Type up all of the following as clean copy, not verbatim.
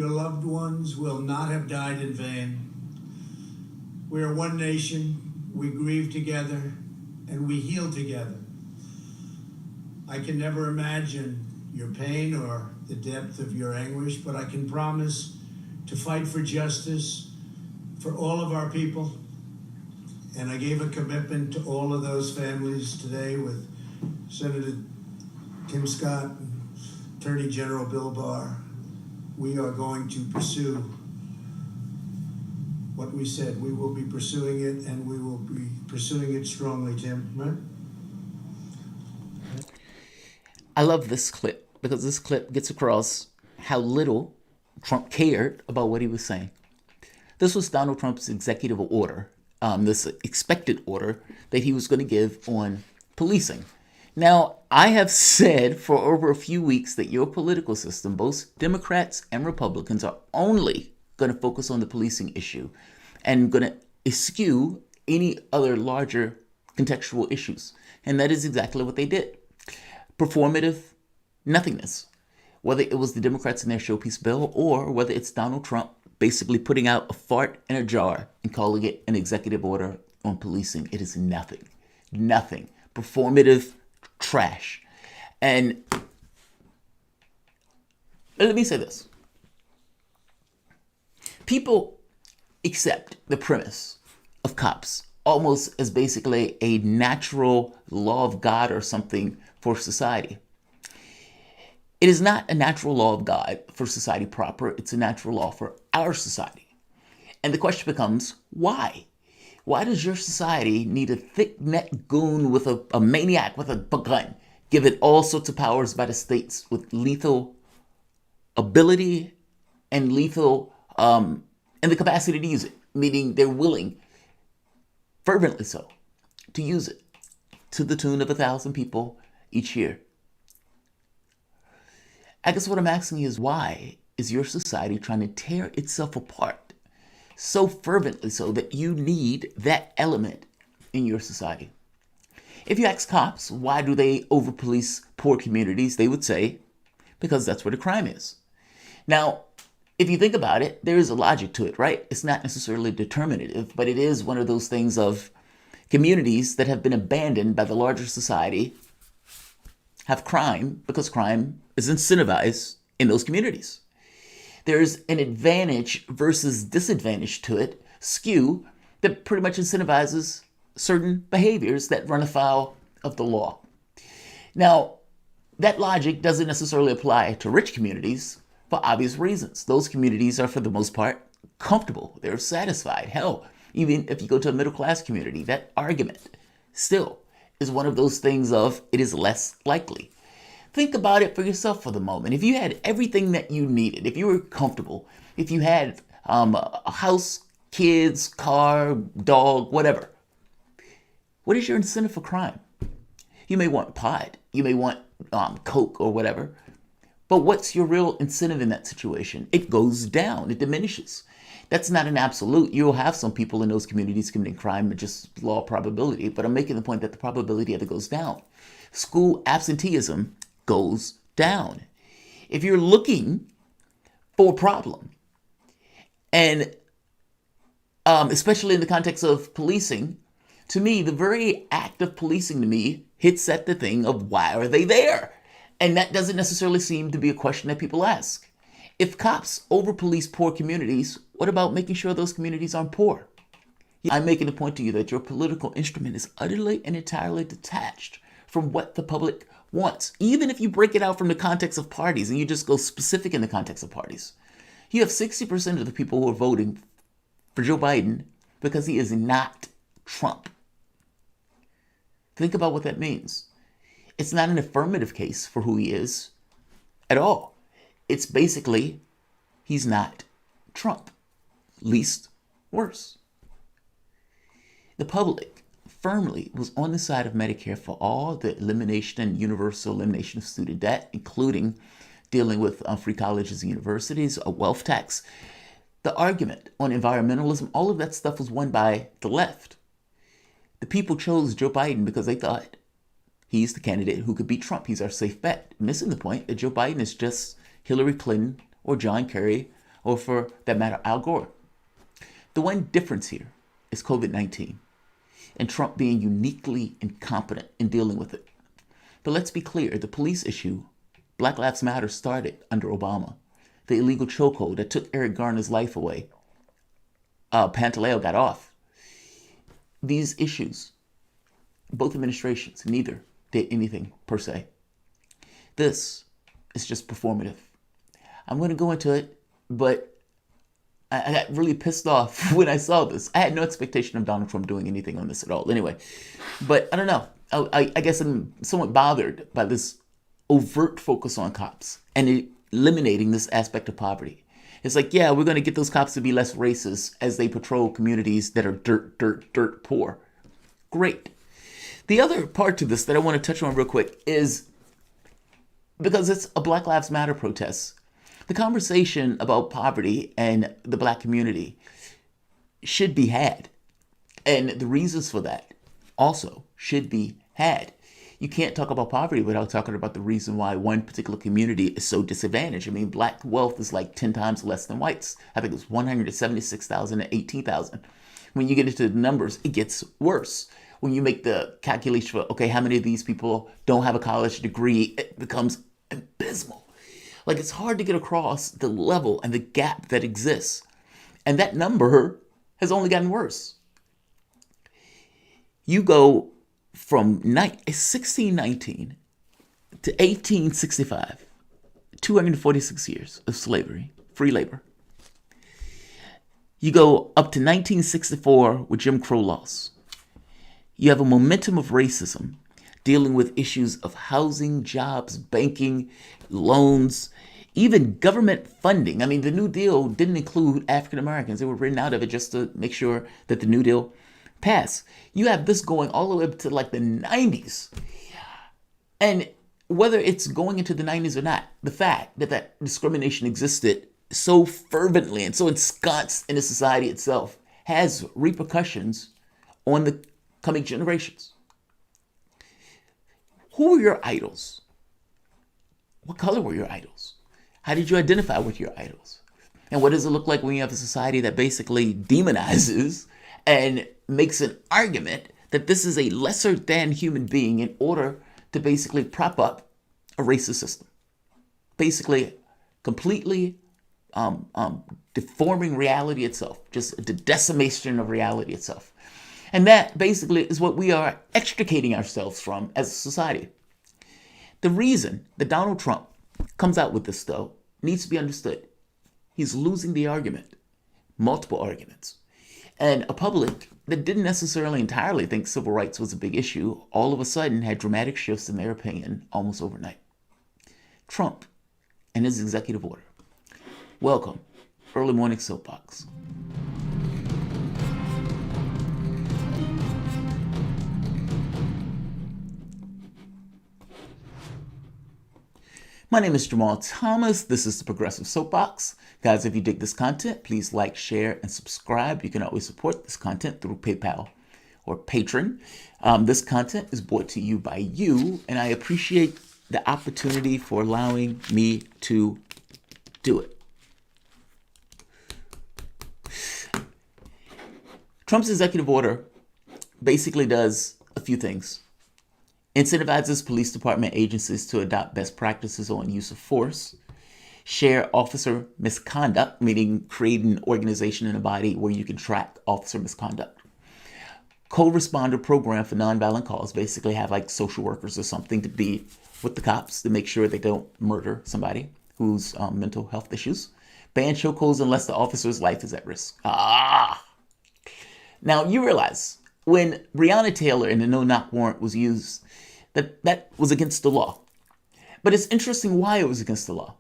Your loved ones will not have died in vain. We are one nation, we grieve together, and we heal together. I can never imagine your pain or the depth of your anguish, but I can promise to fight for justice for all of our people. And I gave a commitment to all of those families today with Senator Tim Scott and Attorney General Bill Barr. We are going to pursue what we said. We will be pursuing it, and we will be pursuing it strongly, Tim, right? I love this clip because this clip gets across how little Trump cared about what he was saying. This was Donald Trump's executive order, this expected order that he was going to give on policing. Now, I have said for over a few weeks that your political system, both Democrats and Republicans, are only going to focus on the policing issue and going to eschew any other larger contextual issues. And that is exactly what they did. Performative nothingness. Whether it was the Democrats in their showpiece bill or whether it's Donald Trump basically putting out a fart in a jar and calling it an executive order on policing, it is nothing. Nothing. Performative trash. And let me say this. People accept the premise of cops almost as basically a natural law of God or something for society. It is not a natural law of God for society proper. It's a natural law for our society. And the question becomes, why? Why does your society need a thick-necked goon with a maniac with a gun, given all sorts of powers by the states with lethal ability and lethal and the capacity to use it, meaning they're willing, fervently so, to use it to the tune of 1,000 people each year? I guess what I'm asking is, why is your society trying to tear itself apart so fervently so that you need that element in your society? If you ask cops, why do they over-police poor communities, they would say, because that's where the crime is. Now, if you think about it, there is a logic to it, right? It's not necessarily determinative, but it is one of those things of communities that have been abandoned by the larger society have crime because crime is incentivized in those communities. There's an advantage versus disadvantage to it, skew, that pretty much incentivizes certain behaviors that run afoul of the law. Now, that logic doesn't necessarily apply to rich communities for obvious reasons. Those communities are, for the most part, comfortable. They're satisfied. Hell, even if you go to a middle-class community, that argument still is one of those things of it is less likely. Think about it for yourself for the moment. If you had everything that you needed, if you were comfortable, if you had a house, kids, car, dog, whatever, what is your incentive for crime? You may want pot, you may want coke or whatever, but what's your real incentive in that situation? It goes down, it diminishes. That's not an absolute. You'll have some people in those communities committing crime, just law of probability, but I'm making the point that the probability of it goes down. School absenteeism goes down. If you're looking for a problem, and especially in the context of policing, to me, the very act of policing to me hits at the thing of why are they there? And that doesn't necessarily seem to be a question that people ask. If cops over-police poor communities, what about making sure those communities aren't poor? I'm making the point to you that your political instrument is utterly and entirely detached from what the public wants. Even if you break it out from the context of parties and you just go specific in the context of parties, you have 60% of the people who are voting for Joe Biden because he is not Trump. Think about what that means. It's not an affirmative case for who he is at all. It's basically, he's not Trump. Least worse. The public firmly was on the side of Medicare for all, the elimination and universal elimination of student debt, including dealing with free colleges and universities, a wealth tax. The argument on environmentalism, all of that stuff was won by the left. The people chose Joe Biden because they thought he's the candidate who could beat Trump. He's our safe bet. Missing the point that Joe Biden is just Hillary Clinton or John Kerry or for that matter, Al Gore. The one difference here is COVID-19 and Trump being uniquely incompetent in dealing with it. But let's be clear, the police issue, Black Lives Matter, started under Obama. The illegal chokehold that took Eric Garner's life away, Pantaleo got off. These issues, both administrations, neither did anything per se. This is just performative. I'm going to go into it, but I got really pissed off when I saw this. I had no expectation of Donald Trump doing anything on this at all anyway. But I don't know. I guess I'm somewhat bothered by this overt focus on cops and eliminating this aspect of poverty. It's like, yeah, we're going to get those cops to be less racist as they patrol communities that are dirt poor. Great. The other part to this that I want to touch on real quick is, because it's a Black Lives Matter protest, the conversation about poverty and the Black community should be had. And the reasons for that also should be had. You can't talk about poverty without talking about the reason why one particular community is so disadvantaged. I mean, Black wealth is like 10 times less than whites. I think it was 176,000 and 18,000. When you get into the numbers, it gets worse. When you make the calculation for, okay, how many of these people don't have a college degree, it becomes abysmal. Like, it's hard to get across the level and the gap that exists. And that number has only gotten worse. You go from 1619 to 1865, 246 years of slavery, free labor. You go up to 1964 with Jim Crow laws. You have a momentum of racism dealing with issues of housing, jobs, banking, loans, even government funding. I mean, the New Deal didn't include African Americans. They were written out of it just to make sure that the New Deal passed. You have this going all the way up to like the 90s. And whether it's going into the 90s or not, the fact that that discrimination existed so fervently and so ensconced in the society itself has repercussions on the coming generations. Who were your idols? What color were your idols? How did you identify with your idols? And what does it look like when you have a society that basically demonizes and makes an argument that this is a lesser than human being in order to basically prop up a racist system? Basically, completely deforming reality itself, just the decimation of reality itself. And that basically is what we are extricating ourselves from as a society. The reason that Donald Trump comes out with this, though, needs to be understood. He's losing the argument, multiple arguments. And a public that didn't necessarily entirely think civil rights was a big issue, all of a sudden had dramatic shifts in their opinion almost overnight. Trump and his executive order. Welcome, Early Morning Soapbox. My name is Jamal Thomas. This is the Progressive Soapbox. Guys, if you dig this content, please like, share, and subscribe. You can always support this content through PayPal or Patreon. This content is brought to you by you, and I appreciate the opportunity for allowing me to do it. Trump's executive order basically does a few things. Incentivizes police department agencies to adopt best practices on use of force, share officer misconduct, meaning create an organization in a body where you can track officer misconduct. Co-responder program for nonviolent calls, basically have like social workers or something to be with the cops to make sure they don't murder somebody who's mental health issues. Ban chokeholds unless the officer's life is at risk. Now you realize when Breonna Taylor and the no-knock warrant was used, that was against the law. But it's interesting why it was against the law.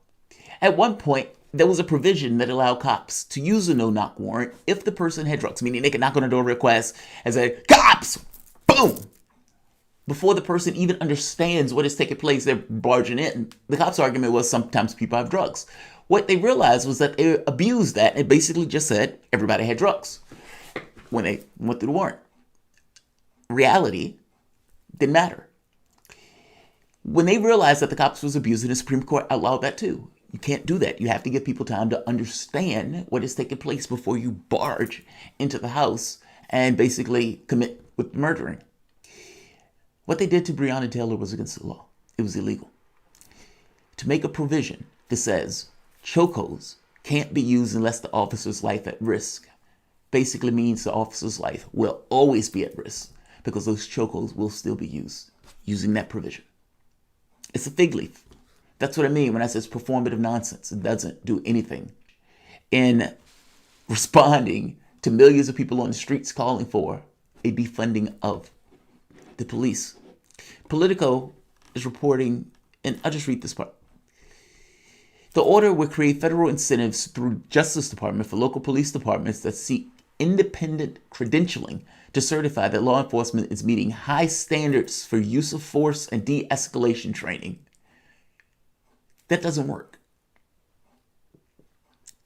At one point, there was a provision that allowed cops to use a no-knock warrant if the person had drugs, meaning they could knock on a door request and say, "Cops!" Boom! Before the person even understands what is taking place, they're barging in. The cops' argument was sometimes people have drugs. What they realized was that they abused that and basically just said everybody had drugs when they went through the warrant. Reality didn't matter. When they realized that the cops was abusing, the Supreme Court outlawed that too. You can't do that. You have to give people time to understand what is taking place before you barge into the house and basically commit with murdering. What they did to Breonna Taylor was against the law. It was illegal. To make a provision that says chokeholds can't be used unless the officer's life at risk basically means the officer's life will always be at risk because those chokeholds will still be used using that provision. It's a fig leaf. That's what I mean when I say it's performative nonsense. It doesn't do anything in responding to millions of people on the streets calling for a defunding of the police. Politico is reporting, and I'll just read this part. The order will create federal incentives through Justice Department for local police departments that seek independent credentialing to certify that law enforcement is meeting high standards for use of force and de-escalation training. That doesn't work.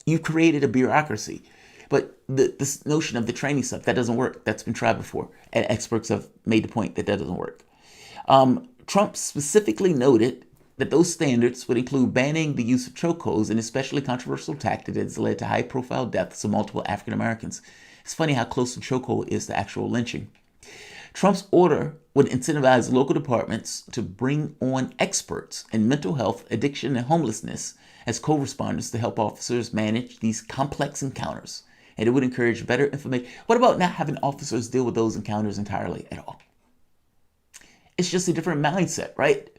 You've created a bureaucracy. But this notion of the training stuff, that doesn't work. That's been tried before. And experts have made the point that that doesn't work. Trump specifically noted that those standards would include banning the use of chokeholds, an especially controversial tactic that has led to high-profile deaths of multiple African Americans. It's funny how close the chokehold is to actual lynching. Trump's order would incentivize local departments to bring on experts in mental health, addiction, and homelessness as co-responders to help officers manage these complex encounters. And it would encourage better information. What about not having officers deal with those encounters entirely at all? It's just a different mindset, right?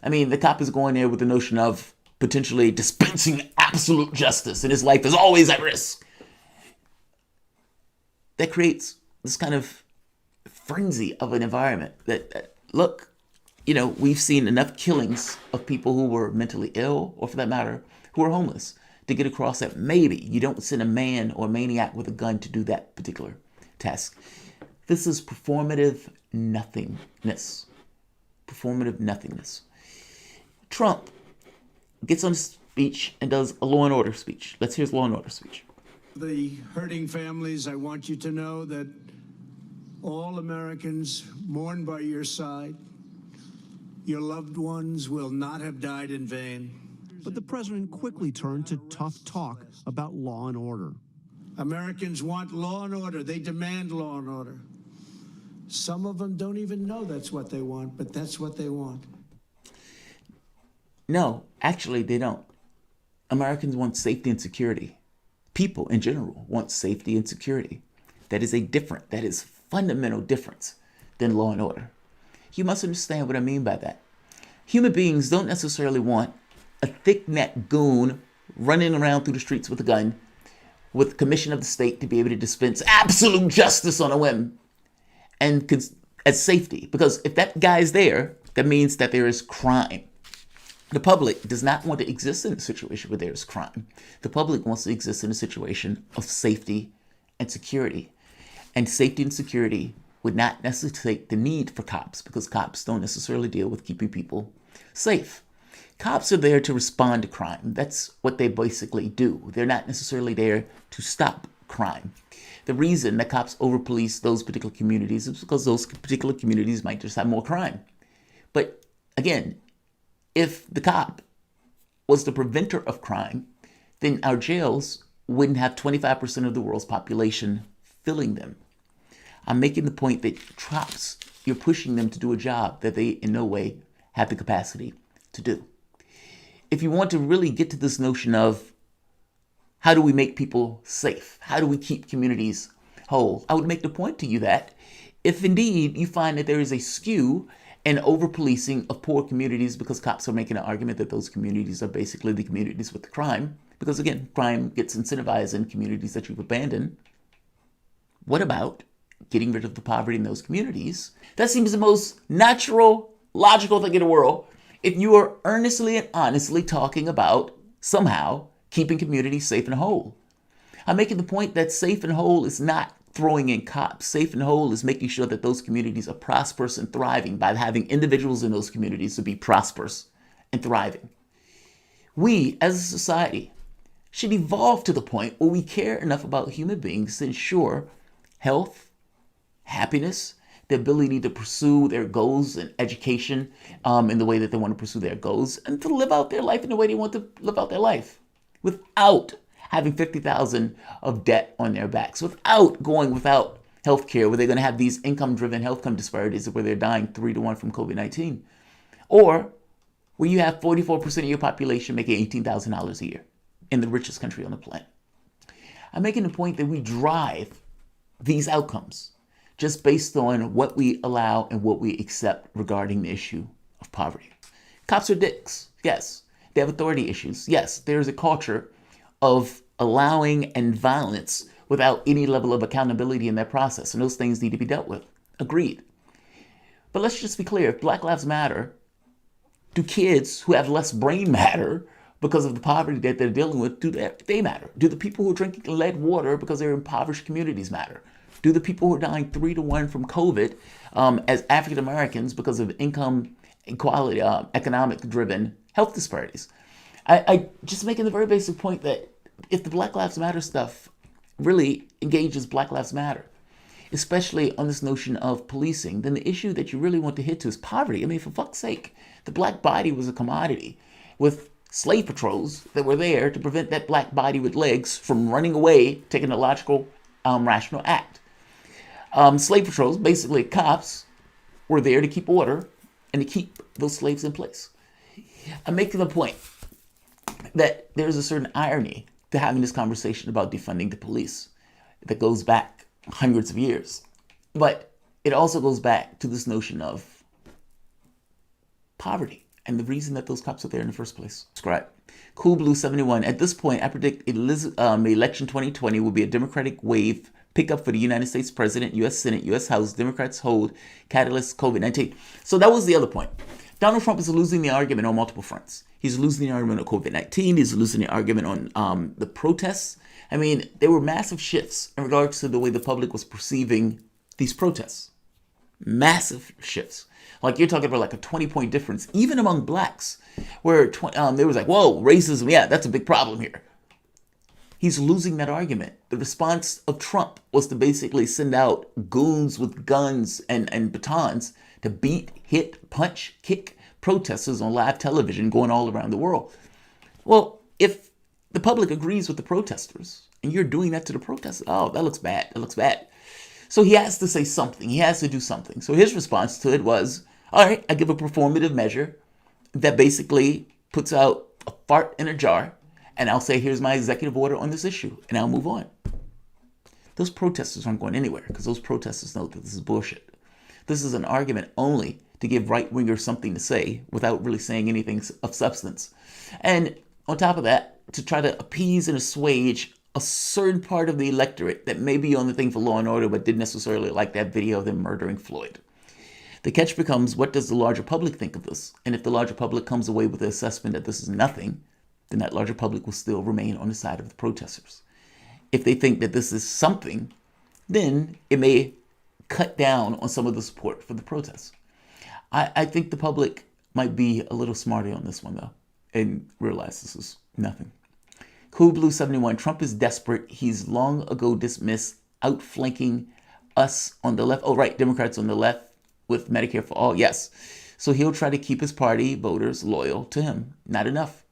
I mean, the cop is going there with the notion of potentially dispensing absolute justice and his life is always at risk. That creates this kind of frenzy of an environment that look, we've seen enough killings of people who were mentally ill, or for that matter, who are homeless, to get across that maybe you don't send a man or a maniac with a gun to do that particular task. This is performative nothingness. Performative nothingness. Trump gets on a speech and does a law and order speech. Let's hear his law and order speech. The hurting families, I want you to know that all Americans mourn by your side. Your loved ones will not have died in vain. But the president quickly turned to tough talk about law and order. Americans want law and order. They demand law and order. Some of them don't even know that's what they want, but that's what they want. No, actually, they don't. Americans want safety and security. People in general want safety and security. That is fundamental difference than law and order. You must understand what I mean by that. Human beings don't necessarily want a thick-necked goon running around through the streets with a gun with commission of the state to be able to dispense absolute justice on a whim and as safety. Because if that guy is there, that means that there is crime. The public does not want to exist in a situation where there is crime. The public wants to exist in a situation of safety and security. And safety and security would not necessitate the need for cops, because cops don't necessarily deal with keeping people safe. Cops are there to respond to crime. That's what they basically do. They're not necessarily there to stop crime. The reason that cops over-police those particular communities is because those particular communities might just have more crime. But again, if the cop was the preventer of crime, then our jails wouldn't have 25% of the world's population filling them. I'm making the point that cops, you're pushing them to do a job that they in no way have the capacity to do. If you want to really get to this notion of how do we make people safe? How do we keep communities whole? I would make the point to you that if indeed you find that there is a skew and over-policing of poor communities because cops are making an argument that those communities are basically the communities with the crime, because again, crime gets incentivized in communities that you've abandoned, what about getting rid of the poverty in those communities? That seems the most natural, logical thing in the world if you are earnestly and honestly talking about somehow keeping communities safe and whole. I'm making the point that safe and whole is not throwing in cops. Safe and whole is making sure that those communities are prosperous and thriving by having individuals in those communities to be prosperous and thriving. We, as a society, should evolve to the point where we care enough about human beings to ensure health, happiness, the ability to pursue their goals and education in the way that they want to pursue their goals, and to live out their life in the way they want to live out their life without having 50,000 of debt on their backs, without going without health care, where they're going to have these income-driven health disparities where they're dying 3-1 from COVID-19, or where you have 44% of your population making $18,000 a year in the richest country on the planet. I'm making the point that we drive these outcomes just based on what we allow and what we accept regarding the issue of poverty. Cops are dicks, yes. They have authority issues, yes. There's a culture of allowing and violence without any level of accountability in that process, and those things need to be dealt with. Agreed. But let's just be clear, if Black Lives Matter, do kids who have less brain matter because of the poverty that they're dealing with, do they matter? Do the people who are drinking lead water because they're in impoverished communities matter? Do the people who are dying 3-1 from COVID as African Americans because of income inequality, economic-driven health disparities? I just making the very basic point that if the Black Lives Matter stuff really engages Black Lives Matter, especially on this notion of policing, then the issue that you really want to hit to is poverty. I mean, for fuck's sake, the black body was a commodity with slave patrols that were there to prevent that black body with legs from running away, taking a logical, rational act. Slave patrols, basically cops, were there to keep order and to keep those slaves in place. I'm making the point that there's a certain irony to having this conversation about defunding the police that goes back hundreds of years. But it also goes back to this notion of poverty and the reason that those cops are there in the first place. Subscribe. Cool Blue 71. At this point, I predict election 2020 will be a Democratic wave pickup for the United States President, U.S. Senate, U.S. House. Democrats hold catalyst COVID-19. So that was the other point. Donald Trump is losing the argument on multiple fronts. He's losing the argument on COVID-19. He's losing the argument on the protests. I mean, there were massive shifts in regards to the way the public was perceiving these protests. Massive shifts. Like you're talking about like a 20-point difference, even among blacks, where they was like, whoa, racism, yeah, that's a big problem here. He's losing that argument. The response of Trump was to basically send out goons with guns and batons to beat, hit, punch, kick protesters on live television going all around the world. Well, if the public agrees with the protesters and you're doing that to the protesters, oh, that looks bad. That looks bad. So he has to say something. He has to do something. So his response to it was, all right, I give a performative measure that basically puts out a fart in a jar, and I'll say, here's my executive order on this issue, and I'll move on. Those protesters aren't going anywhere because those protesters know that this is bullshit. This is an argument only to give right-wingers something to say without really saying anything of substance. And on top of that, to try to appease and assuage a certain part of the electorate that may be on the thing for law and order but didn't necessarily like that video of them murdering Floyd. The catch becomes, what does the larger public think of this? And if the larger public comes away with the assessment that this is nothing, then that larger public will still remain on the side of the protesters. If they think that this is something, then it may cut down on some of the support for the protests. I think the public might be a little smarter on this one, though, and realize this is nothing. Cool Blue 71, Trump is desperate. He's long ago dismissed, outflanking us on the left. Oh, right, Democrats on the left with Medicare for all. Yes. So he'll try to keep his party voters loyal to him. Not enough.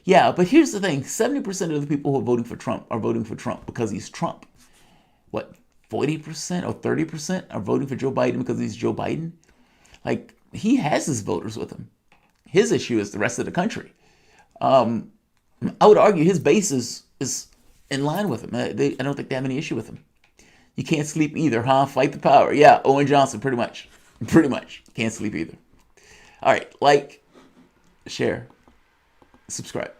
Yeah, but here's the thing. 70% of the people who are voting for Trump are voting for Trump because he's Trump. What, 40% or 30% are voting for Joe Biden because he's Joe Biden? Like, he has his voters with him. His issue is the rest of the country. I would argue his base is in line with him. I don't think they have any issue with him. You can't sleep either, huh? Fight the power. Yeah, Owen Johnson, pretty much. Pretty much. Can't sleep either. All right, like, share, subscribe.